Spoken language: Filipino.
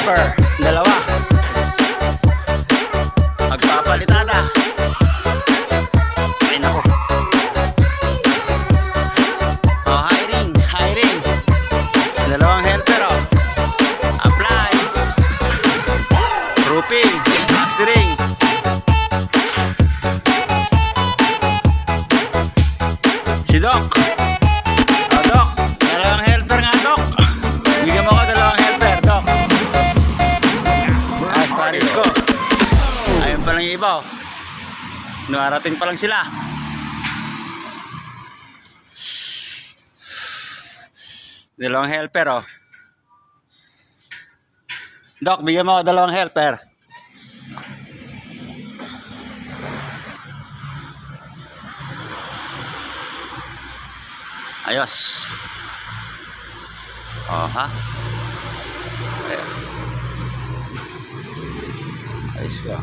helper, dalawa. Magpapalitada. Ay nako. Oh, hiring. Dalawang helper, oh. Apply. Roofing, plastering. Si Doc. Oh, Doc. Dalawang helper nga, Doc. Bigyan mo ko dalawang helper, Doc. As Paris ko. Ayun pa lang yung iba, oh. Nuarating pa lang sila. Dalawang helper, oh. Doc, bigyan mo ako dalawang helper. Ayos. Oh, ha? Ayos ko.